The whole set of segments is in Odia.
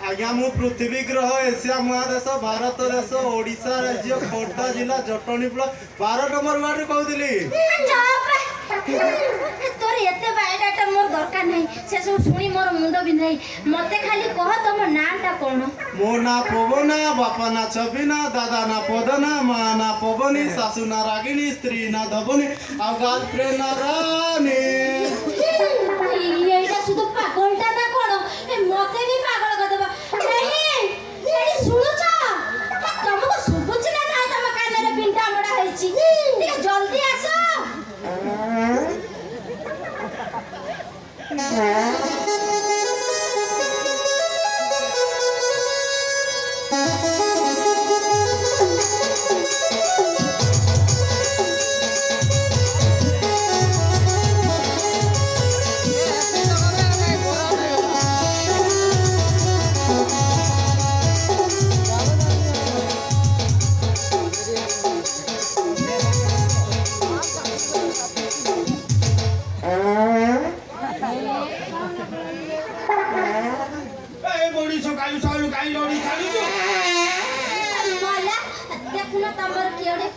आज्ञा मु पृथ्वी ग्रह एशिया महादेश भारत देश ओडिशा राज्य खोर्धा जिला जटणी ब्लॉक 12 नंबर वार्ड कहूली तोर एते बायोडाटा मोर दरकार नहीं से सब सुनी मोर मुंड बिंधाई मते खाली कह तुम नामटा कोन मो ना पवना बापा ना छबिना दादा ना पदना माँ ना पवनी सासू ना रागिनी स्त्री ना धबनी आ गर्लफ्रेंड ना रानी एटा सुदु पागलटा ना कोन मते भी पागल कर देबा एडी सुनु छ तुमको सुबुच ना ना तम कान रे पिंटा मोडा हैछि ठीक जल्दी आसो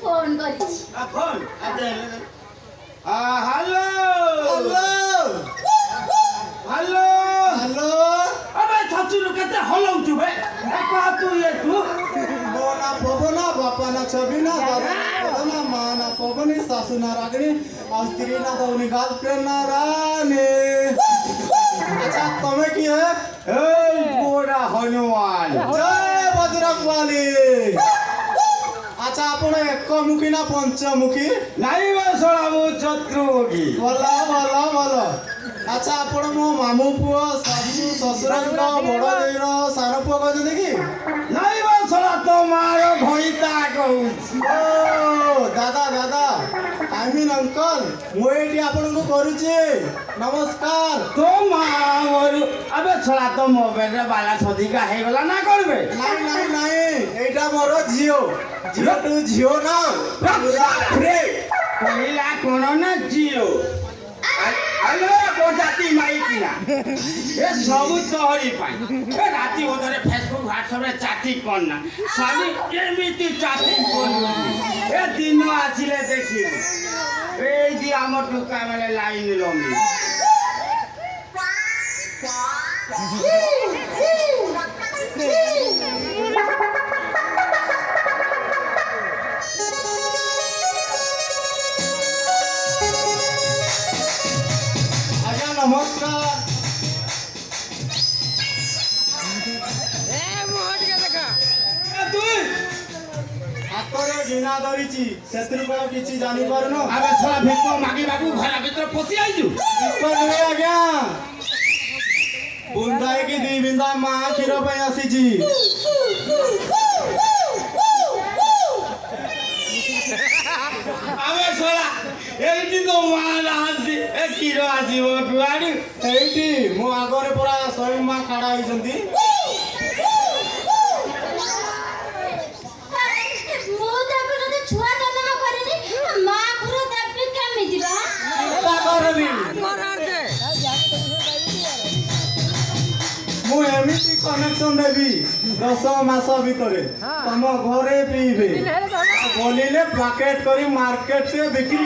फोन करिछि phone hello hello hello hello अबे छचुरु केते हलौछु बे का तू ये तू बोना पवना बापा ना छबिना दादा पदना माँ ना पवनी सासू ना रागिनी और स्त्री ना धबनी गर्लफ्रेंड ना रानी अच्छा तमे की है ए बोरा हनुमान जय बजरंगबली अच्छा आपण एकमुखी ना पंचमुखी नाही बसला मु चतुर्मुखी भला भला भला अच्छा आपण मो मामू पुओ सासू ससुरांका बड़ देईर सानो पुओ कहते कि नाही बसला तो मारो भईता कहू ओ दादा दादा आई मीन अंकल मु एटी आपण को करूची नमस्कार तो मारो अबे छला तो मोबाइल रे बाला सदिका हे गला ना करबे नहीं नहीं नहीं एटा मोर जियो जियो टू जियो ना पूरा फ्री पहिला कोन ना जियो हेलो बोजाती माइकिना ए सब तोहरी पाई ए राती ओदरे फेसबुक व्हाट्सएप रे चैटिंग करना साली एमिति चैटिंग करनु ए दिन आसिले देखि ए दि हमर टुका मेले लाइन लमी नमस्कार हातरे गिना धरिची सेतुर को किछि जानि पारनो अबे छला भिको मागी बाबू घर भीतर पसी आइजु पर आज्ञा बुंदाई की दी बिंदा मां खीर पे आसीची अबे छला एइटी तो माला हंसी ए कीरो आसीबो कुआडी एइटी मो आगरे पूरा स्वयं मां खड़ा होइचंती मु एमिति कनेक्शन देबी 10 मास भितरे तम घरे पीबे बोलिले पैकेट करी मार्केट से बिक्री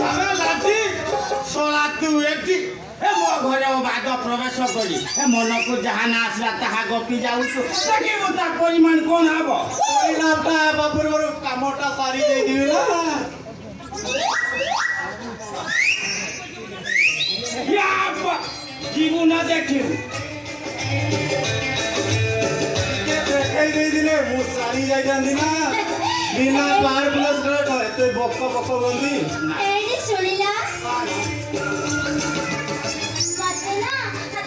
अबे लाठी सोला तू एटी ए मो घरे बाद प्रवेश करी ए मन को जहां ना आसला ताहा गपी जाऊ तो ताकि मोता परिमाण कोन हबो परिणामटा बापुर मोर कामटा सारी दे दिबे ना या जीवु ना देखि के देखाई दे दिले मु सारी जाई जांदी ना बिना पार प्लस रेट एते बक बक गंदी एडी सुनिला मते ना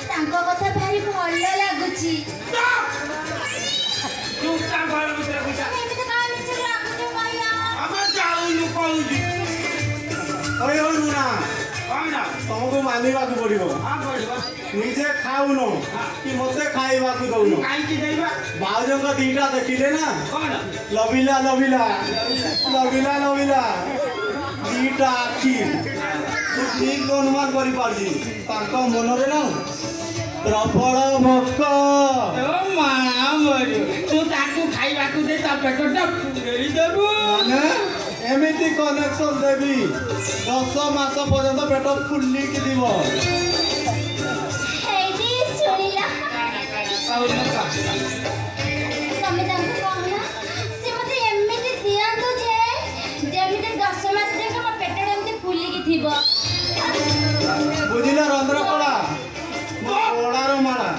तांको कथा भारी भलो लागुची तू ता घर भीतर घुसा एमे तो काम चल लागुची भैया अब जाऊ नु कहूजी ओए हो ना कोना तुमको ମାନିବାକୁ ପଡ଼ିବ ହଁ ପଡ଼ିବ ନିଜେ ଖାଉନ କି ମତେ ଖାଇବାକୁ ଦଉନ କାହିଁକି ଦେଇବା ଭାଉଜଙ୍କ ଦିଟା ଦେଖିଲେ ନା କ'ଣ ଲବିଲା ଲବିଲା ଲବିଲା ଲବିଲା ଦିଟା ଆଖି ତୁ ଠିକ ଅନୁମାନ କରିପାରୁଛି ତାଙ୍କ ମନରେ ନା ପ୍ରବଳ ଭୋକ ଓ ମା ମରିବ ତୁ ତାକୁ ଖାଇବାକୁ ଦେ ତା ପେଟଟା ପୁରେଇ ଦେବୁ ମାନେ ଏମିତି କନେକ୍ସନ ଦେବି 10 ମାସ ପର୍ଯ୍ୟନ୍ତ ପେଟ ଫୁଲିକି ଥିବ ହେଇଟି ଶୁଣିଲା ତମେ ତାଙ୍କୁ କହୁନ ସେ ମତେ ଏମିତି ଦିଅନ୍ତୁ ଯେ ଯେମିତି 10 ମାସ ଯାକେ ମୋ ପେଟଟା ଏମିତି ଫୁଲିକି ଥିବ ବୁଝିଲ ରନ୍ଧ୍ରକଳା ମୋ କଳାର ମାଳା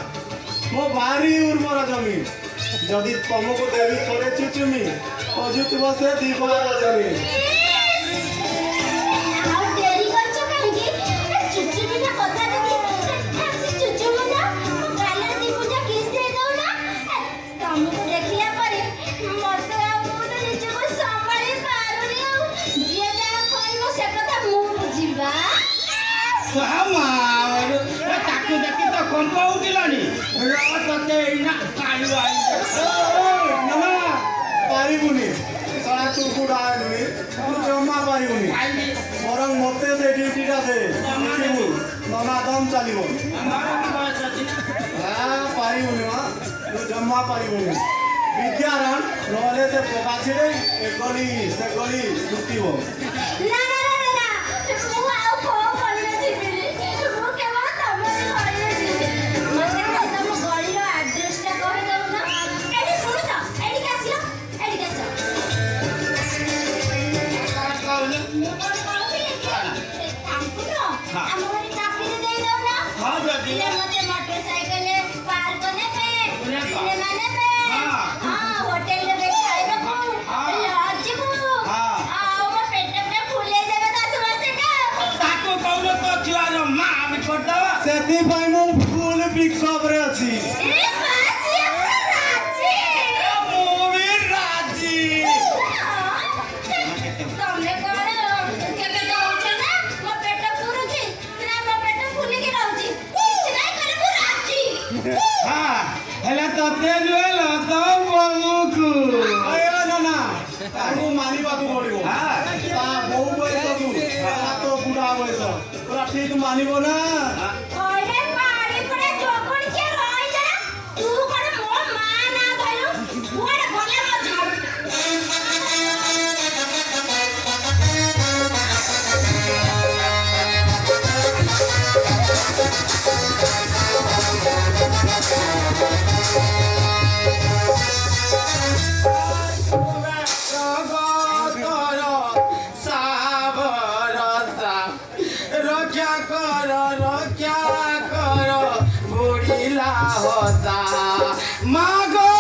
ମୋ ଭାରି ଉର୍ବର ଜମି ଯଦି ତମକୁ ଦେବି ଥରେ ଚୁଚୁମି ଖୋଜୁଥିବ ସେ ଦିବାର ଜମି ଆଉ ଡେରି କରୁଛ କାହିଁକି ଚୁଚୁମିନା କଥା ଯଦି ସେ ଚୁଚୁମିନା ଗାଲରେ ଦି ପୂଜା କିସ୍ ଦେଇ ଦଉନା ତମକୁ ଦେଖିଲା ପରେ ମତେ ଆଉ ମୁଁ ତ ନିଜକୁ ସମ୍ଭାଳି ପାରୁନି ଆଉ ଯିଏ ଯାହା କହିବ ସେ କଥା ମୁଁ ବୁଝିବା ତାକୁ ଦେଖି ତ କମ୍ପ ଉଠିଲାନି ତତେ ଏଇନା କାଳୁ ନା ପାରିବୁନି ଶଳା ତୁ ବୁଢ଼ା ହେଲୁଣି ତୁ ଜମା ପାରିବୁନି ବରଂ ମତେ ସେ ଡ୍ୟୁଟିଟା ଦେ ଦେଖିବୁ ନନା ଦମ ଚାଲିବ ପାରିବୁନି ମା ତୁ ଜମା ପାରିବୁନି ବିଦ୍ୟାରାଣ ନହେଲେ ସେ ପକାଛିରେ ଏ ଗଳି ସେ ଗଳି ଲୁଟିବ ନା ନା ନା ନା ମୁଁ ଆଉ କୋଉ ଗଳିରେ ଯିବିନି ମୁଁ କେବଳ ତମରି ଗଳିରେ ଯିବି ମତେ ଖାଲି ତମ ଗଳିର ଆଡ୍ରେସଟା କହିଦଉନ ଏଠି ଶୁଣୁଛ ଏଠିକି ଆସିଲ ଏଠିକି ଆସ ମୁଁ କଣ କହୁଥିଲି କି ତାଙ୍କୁ ନୁହଁ ଆମ ଘରେ ଚାକିରି ଦେଇ ଦଉନ ହଁ ଯଦି ସିଏ ମତେ ମୋଟରସାଇକେଲରେ ପାର୍କ ନେବେ ସିନେମା ନେବେ ହୋଟେଲରେ ଖାଇବାକୁ ଲଜ୍କୁ ଆଉ ମୋ ପେଟ ପୁରା ଫୁଲେଇ ଦେବେ 10 ମାସ ତାକୁ କହୁନ ତୋ ଛୁଆର ମା ଆମେ କରିଦେବା ସେଥିପାଇଁ ମୁଁ ଫୁଲ ପିକଅପରେ ଅଛି ଏ ବାସି ରାଜି ମୁଁ ବି ରାଜି ତମେ କଣ କେବେ ଦଉଛ ନା ମୋ ପେଟ ପୁରୁଛି ନା ମୋ ପେଟ ଫୁଲିକି ରହୁଛି କିଛି ନାହିଁ କରେ ମୁଁ ରାଜି ହଁ ହେଲେ ତତେ ନୁହେଁ ତ ବୋଉକୁ ନା ତାକୁ ମାନିବାକୁ ପଡ଼ିବ ତା ବୋଉ ବୟସକୁ ତା ତ ବୁଢ଼ା ବୟସ ପୁରା ଠିକ ମାନିବ ନା ଓରେ ପାଣି ପଡେ ଜୋକଣ କିଏ ରହିଛ ନା ତୁ କଣ ମୋ ମା ନା କହିଲୁ କୁଆଡେ ଗଲେ ମୋ ଝାଡୁ রক্ষা কর বুড়িলা হতা মাগো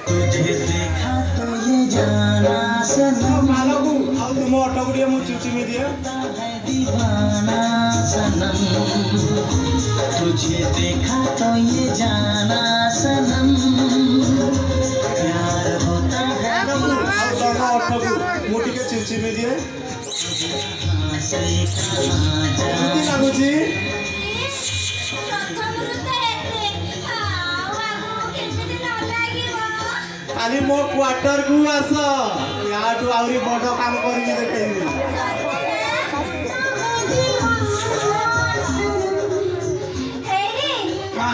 तुझे देखा तो ये जाना सनम ମାଲକୁ ଆଉ ତୁମ ଅଟକୁ ଟିକେ ମୁଁ ଚୁଚୁମି ଦିଏ है दीवाना सनम तुझे देखा तो ये जाना सनम प्यार होता है ଆଉ ତମ ଅଟକୁ ମୁଁ ଟିକେ ଚୁଚୁମି ଦିଏ कहाँ से कहाँ जा କେମିତି ଲାଗୁଛି ପ୍ରଥମରୁ ତ ଏତେ ଆଉ ଆଗକୁ କେମିତି ନ ଲାଗିବ ଖାଲି ମୋ କ୍ୱାର୍ଟରକୁ ଆସ ୟାଠୁ ଆହୁରି ବଡ଼ କାମ କରିକି ଦେଖେଇବି ହେଇନି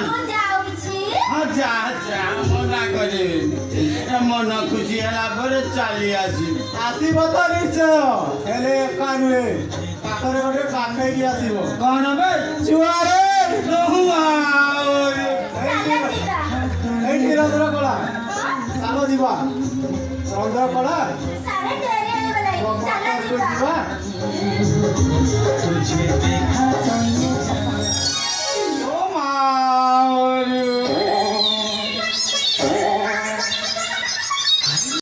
ମୁଁ ଯାଉଛି ହଁ ଯା ଯା ମନା କରିବିନି ଏ ମନ ଖୁସି ହେଲା ପରେ ଚାଲି ଆସିବି ଆସିବ ତ ନିଶ୍ଚୟ ହେଲେ ଏକା ନୁହେଁ ପାଖରେ ଗୋଟେ କାଖେଇକି ଆସିବ କଣ ବେ ଛୁଆରେ ରହୁ ଆହୁରି ଚାଲ ଯିବା ଏଇଠି ରନ୍ଧ୍ରକଳା ଚାଲ ଯିବା ରନ୍ଧ୍ରକଳା ସାରା ଡେରି ହେଇଗଲାଣି ଚାଲ କ୍ୱାର୍ଟରକୁ ଯିବା ଯିବା तुझे देखा